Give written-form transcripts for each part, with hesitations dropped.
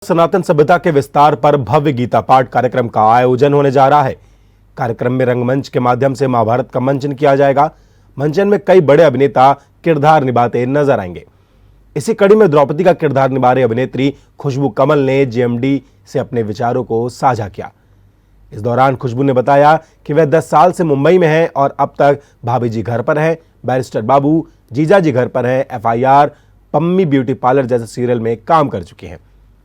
सनातन सभ्यता के विस्तार पर भव्य गीता पाठ कार्यक्रम का आयोजन होने जा रहा है। कार्यक्रम में रंगमंच के माध्यम से महाभारत का मंचन किया जाएगा। मंचन में कई बड़े अभिनेता किरदार निभाते नजर आएंगे। इसी कड़ी में द्रौपदी का किरदार निभा रही अभिनेत्री खुशबू कमल ने जेएमडी से अपने विचारों को साझा किया। इस दौरान खुशबू ने बताया कि वह 10 साल से मुंबई में है और अब तक भाभी जी घर पर है, बैरिस्टर बाबू, जीजा जी घर पर है, FIR, पम्मी ब्यूटी पार्लर जैसे सीरियल में काम कर चुकी हैं।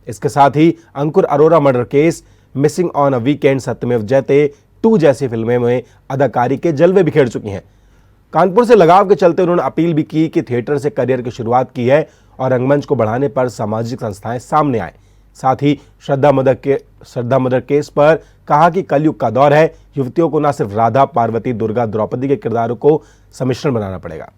इसके साथ ही Ankur Arora murder case, missing on a weekend, Satyamev Jayate 2 जैसी फिल्मों में अदाकारी के जलवे बिखेर चुकी हैं। कानपुर से लगाव के चलते उन्होंने अपील भी की कि थिएटर से करियर की शुरुआत की है और रंगमंच को बढ़ाने पर सामाजिक संस्थाएं सामने आए। साथ ही श्रद्धा मदर केस पर कहा कि कलयुग का दौर है, युवतियों को न सिर्फ राधा, पार्वती, दुर्गा, द्रौपदी के किरदारों को सम्मिश्रण बनाना पड़ेगा।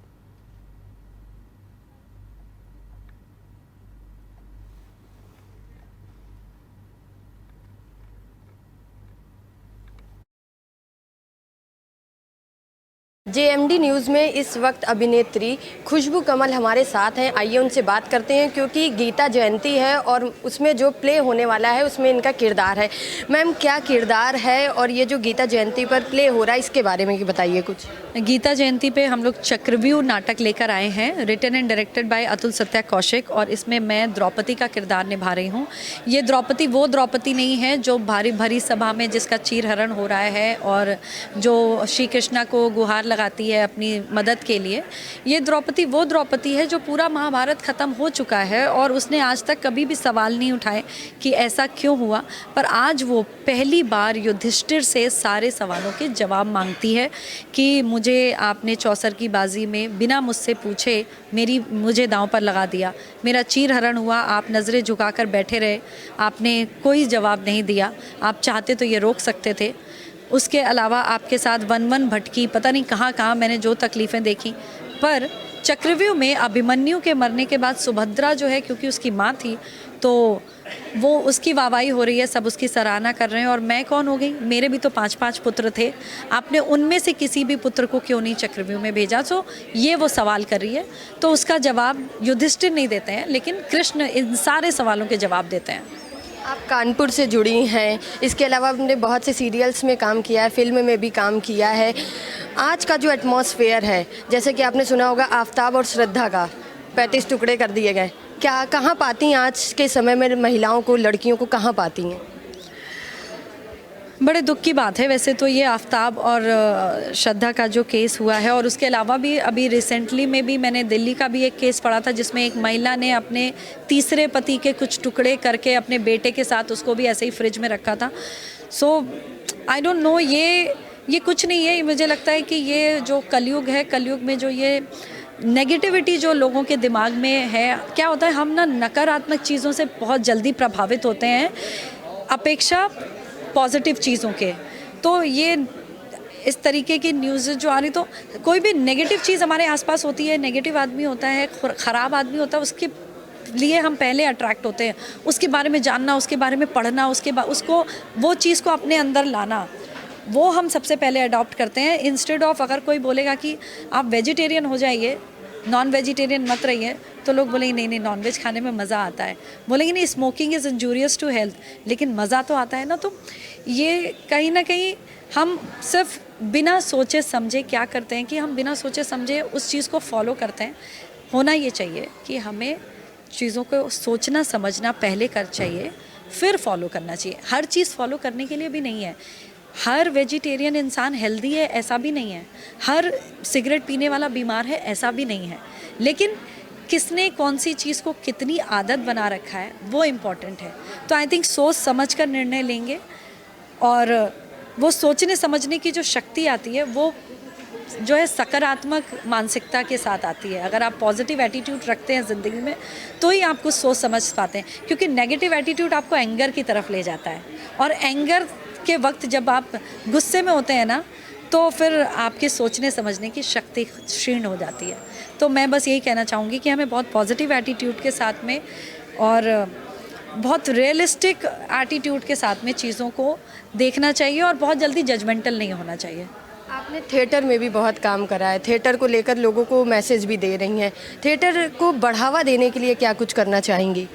जेएमडी न्यूज़ में इस वक्त अभिनेत्री खुशबू कमल हमारे साथ हैं। आइए उनसे बात करते हैं, क्योंकि गीता जयंती है और उसमें जो प्ले होने वाला है उसमें इनका किरदार है। मैम, क्या किरदार है और ये जो गीता जयंती पर प्ले हो रहा है इसके बारे में बताइए कुछ। गीता जयंती पे हम लोग चक्रव्यूह नाटक लेकर आए हैं, written and directed by Atul Satya Kaushik, और इसमें मैं द्रौपदी का किरदार निभा रही हूँ। ये द्रौपदी वो द्रौपदी नहीं है जो भारी भरी सभा में जिसका चीरहरण हो रहा है और जो श्री कृष्णा को गुहार लगाती है अपनी मदद के लिए। ये द्रौपदी वो द्रौपदी है जो पूरा महाभारत ख़त्म हो चुका है और उसने आज तक कभी भी सवाल नहीं उठाए कि ऐसा क्यों हुआ, पर आज वो पहली बार युधिष्ठिर से सारे सवालों के जवाब मांगती है कि मुझे आपने चौसर की बाजी में बिना मुझसे पूछे मुझे दांव पर लगा दिया, मेरा चीरहरण हुआ, आप नज़रें झुकाकर बैठे रहे, आपने कोई जवाब नहीं दिया, आप चाहते तो ये रोक सकते थे। उसके अलावा आपके साथ वन भटकी, पता नहीं कहाँ कहाँ मैंने जो तकलीफ़ें देखी, पर चक्रव्यूह में अभिमन्यु के मरने के बाद सुभद्रा जो है, क्योंकि उसकी माँ थी, तो वो उसकी वाहवाही हो रही है, सब उसकी सराहना कर रहे हैं। और मैं कौन हो गई, मेरे भी तो 5-5 पुत्र थे, आपने उनमें से किसी भी पुत्र को क्यों नहीं चक्रव्यूह में भेजा? सो ये वो सवाल कर रही है, तो उसका जवाब युधिष्ठिर नहीं देते हैं, लेकिन कृष्ण इन सारे सवालों के जवाब देते हैं। आप कानपुर से जुड़ी हैं, इसके अलावा आपने बहुत से सीरियल्स में काम किया है, फिल्म में भी काम किया है। आज का जो एटमॉस्फेयर है, जैसे कि आपने सुना होगा आफ्ताब और श्रद्धा का 35 टुकड़े कर दिए गए, क्या कहाँ पाती हैं आज के समय में महिलाओं को, लड़कियों को कहाँ पाती हैं? बड़े दुख की बात है वैसे तो ये आफ्ताब और श्रद्धा का जो केस हुआ है, और उसके अलावा भी अभी रिसेंटली में भी मैंने दिल्ली का भी एक केस पढ़ा था जिसमें एक महिला ने अपने तीसरे पति के कुछ टुकड़े करके अपने बेटे के साथ उसको भी ऐसे ही फ्रिज में रखा था। सो आई डोंट नो, ये कुछ नहीं है। मुझे लगता है कि ये जो कलयुग है, कलयुग में जो ये नेगेटिविटी जो लोगों के दिमाग में है, क्या होता है, हम ना नकारात्मक चीज़ों से बहुत जल्दी प्रभावित होते हैं अपेक्षा पॉजिटिव चीज़ों के। तो ये इस तरीके की न्यूज़ जो आ रही, तो कोई भी नेगेटिव चीज़ हमारे आसपास होती है, नेगेटिव आदमी होता है, ख़राब आदमी होता है, उसके लिए हम पहले अट्रैक्ट होते हैं, उसके बारे में जानना, उसके बारे में पढ़ना, उसको वो चीज़ को अपने अंदर लाना, वो हम सबसे पहले अडॉप्ट करते हैं। इंस्टेड ऑफ अगर कोई बोलेगा कि आप वेजिटेरियन हो जाइए, नॉन वेजिटेरियन मत रहिए, तो लोग बोलेंगे नहीं नहीं, नॉन वेज खाने में मज़ा आता है, बोलेंगे नहीं smoking is injurious to health, लेकिन मज़ा तो आता है ना। तो ये कहीं ना कहीं हम सिर्फ बिना सोचे समझे क्या करते हैं कि हम बिना सोचे समझे उस चीज़ को फॉलो करते हैं। होना ये चाहिए कि हमें चीज़ों को सोचना समझना पहले कर चाहिए, फिर फॉलो करना चाहिए। हर चीज़ फॉलो करने के लिए भी नहीं है, हर वेजिटेरियन इंसान हेल्दी है ऐसा भी नहीं है, हर सिगरेट पीने वाला बीमार है ऐसा भी नहीं है, लेकिन किसने कौन सी चीज़ को कितनी आदत बना रखा है वो इम्पॉर्टेंट है। तो आई थिंक सोच समझ कर निर्णय लेंगे, और वो सोचने समझने की जो शक्ति आती है वो जो है सकारात्मक मानसिकता के साथ आती है। अगर आप पॉजिटिव एटीट्यूड रखते हैं ज़िंदगी में तो ही आप कुछ सोच समझ पाते हैं, क्योंकि नेगेटिव एटीट्यूड आपको एंगर की तरफ ले जाता है, और एंगर के वक्त जब आप गुस्से में होते हैं ना, तो फिर आपके सोचने समझने की शक्ति क्षीण हो जाती है। तो मैं बस यही कहना चाहूँगी कि हमें बहुत पॉजिटिव एटीट्यूड के साथ में और बहुत रियलिस्टिक एटीट्यूड के साथ में चीज़ों को देखना चाहिए, और बहुत जल्दी जजमेंटल नहीं होना चाहिए। आपने थिएटर में भी बहुत काम करा है, थिएटर को लेकर लोगों को मैसेज भी दे रही हैं, थिएटर को बढ़ावा देने के लिए क्या कुछ करना चाहेंगी?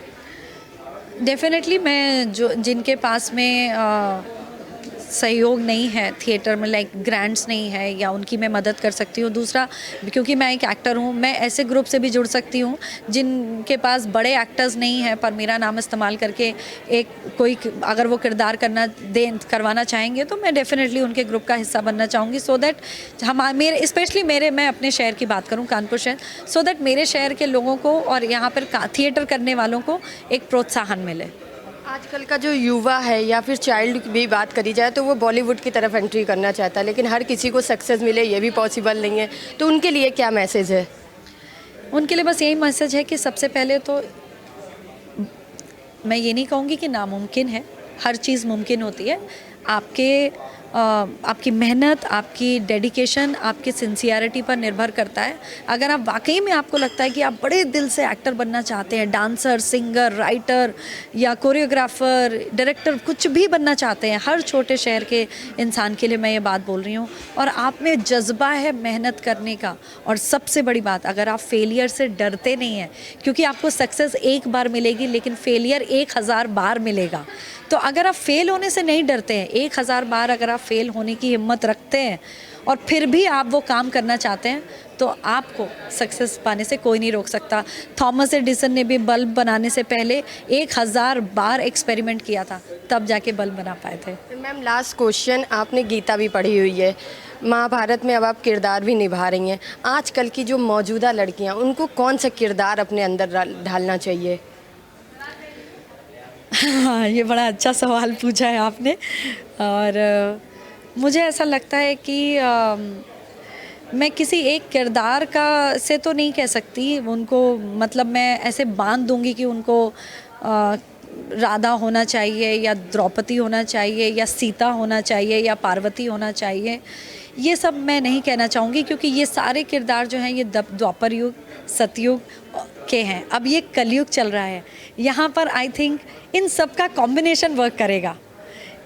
डेफिनेटली मैं जो जिनके पास में सहयोग नहीं है थिएटर में, लाइक ग्रांट्स नहीं है, या उनकी मैं मदद कर सकती हूँ। दूसरा, क्योंकि मैं एक एक्टर हूँ, मैं ऐसे ग्रुप से भी जुड़ सकती हूँ जिनके पास बड़े एक्टर्स नहीं हैं पर मेरा नाम इस्तेमाल करके एक कोई अगर वो किरदार करवाना चाहेंगे तो मैं डेफिनेटली उनके ग्रुप का हिस्सा बनना चाहूँगी, सो दैट मेरे स्पेशली मैं अपने शहर की बात करूँ, कानपुर शहर, सो दैट मेरे शहर के लोगों को और यहाँ पर थिएटर करने वालों को एक प्रोत्साहन मिले। आजकल का जो युवा है या फिर चाइल्ड की भी बात करी जाए तो वो बॉलीवुड की तरफ एंट्री करना चाहता है, लेकिन हर किसी को सक्सेस मिले ये भी पॉसिबल नहीं है, तो उनके लिए क्या मैसेज है? उनके लिए बस यही मैसेज है कि सबसे पहले तो मैं ये नहीं कहूँगी कि नामुमकिन है, हर चीज़ मुमकिन होती है। आपकी मेहनत, आपकी डेडिकेशन, आपकी सिंसियरिटी पर निर्भर करता है। अगर आप वाकई में आपको लगता है कि आप बड़े दिल से एक्टर बनना चाहते हैं, डांसर, सिंगर, राइटर या कोरियोग्राफर, डायरेक्टर, कुछ भी बनना चाहते हैं, हर छोटे शहर के इंसान के लिए मैं ये बात बोल रही हूँ, और आप में जज्बा है मेहनत करने का, और सबसे बड़ी बात, अगर आप फेलियर से डरते नहीं हैं, क्योंकि आपको सक्सेस एक बार मिलेगी लेकिन फेलियर 1000 बार मिलेगा। तो अगर आप फेल होने से नहीं डरते हैं, 1000 बार अगर आप फेल होने की हिम्मत रखते हैं और फिर भी आप वो काम करना चाहते हैं, तो आपको सक्सेस पाने से कोई नहीं रोक सकता। थॉमस एडिसन ने भी बल्ब बनाने से पहले 1000 बार एक्सपेरिमेंट किया था, तब जाके बल्ब बना पाए थे। मैम लास्ट क्वेश्चन, आपने गीता भी पढ़ी हुई है, महाभारत में अब आप किरदार भी निभा रही हैं, आजकल की जो मौजूदा लड़कियाँ उनको कौन सा किरदार अपने अंदर ढालना चाहिए? हाँ, ये बड़ा अच्छा सवाल पूछा है आपने, और मुझे ऐसा लगता है कि मैं किसी एक किरदार का से तो नहीं कह सकती उनको, मतलब मैं ऐसे बांध दूंगी कि उनको राधा होना चाहिए या द्रौपदी होना चाहिए या सीता होना चाहिए या पार्वती होना चाहिए, ये सब मैं नहीं कहना चाहूँगी, क्योंकि ये सारे किरदार जो हैं ये द्वापर युग, सतयुग के हैं। अब ये कलयुग चल रहा है, यहाँ पर आई थिंक इन सब का कॉम्बिनेशन वर्क करेगा।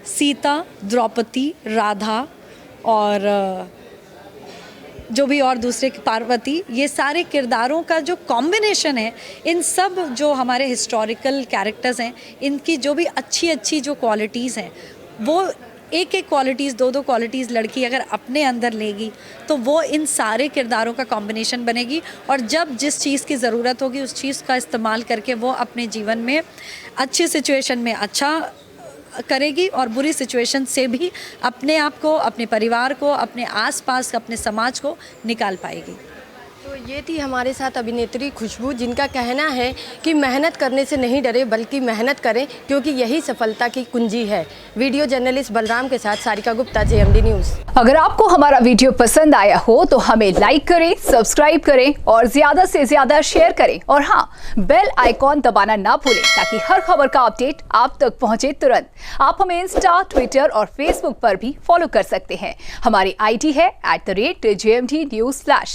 सीता, द्रौपदी, राधा और जो भी और दूसरे पार्वती, ये सारे किरदारों का जो कॉम्बिनेशन है, इन सब जो हमारे हिस्टोरिकल कैरेक्टर्स हैं, इनकी जो भी अच्छी अच्छी जो क्वालिटीज़ हैं, वो एक एक क्वालिटीज़, दो क्वालिटीज़ लड़की अगर अपने अंदर लेगी तो वो इन सारे किरदारों का कॉम्बिनेशन बनेगी, और जब जिस चीज़ की ज़रूरत होगी उस चीज़ का इस्तेमाल करके वो अपने जीवन में अच्छी सिचुएशन में अच्छा करेगी, और बुरी सिचुएशन से भी अपने आप को, अपने परिवार को, अपने आसपास, अपने समाज को निकाल पाएगी। तो ये थी हमारे साथ अभिनेत्री खुशबू, जिनका कहना है कि मेहनत करने से नहीं डरे बल्कि मेहनत करें, क्योंकि यही सफलता की कुंजी है। वीडियो जर्नलिस्ट बलराम के साथ सारिका गुप्ता, JMD न्यूज़। अगर आपको हमारा वीडियो पसंद आया हो तो हमें लाइक करें, सब्सक्राइब करें और ज्यादा से ज्यादा शेयर करें, और हाँ, बेल आइकॉन दबाना ना भूलें ताकि हर खबर का अपडेट आप तक पहुंचे तुरंत। आप हमें इंस्टा, ट्विटर और फेसबुक पर भी फॉलो कर सकते हैं। हमारी ID है @JMD News Flash।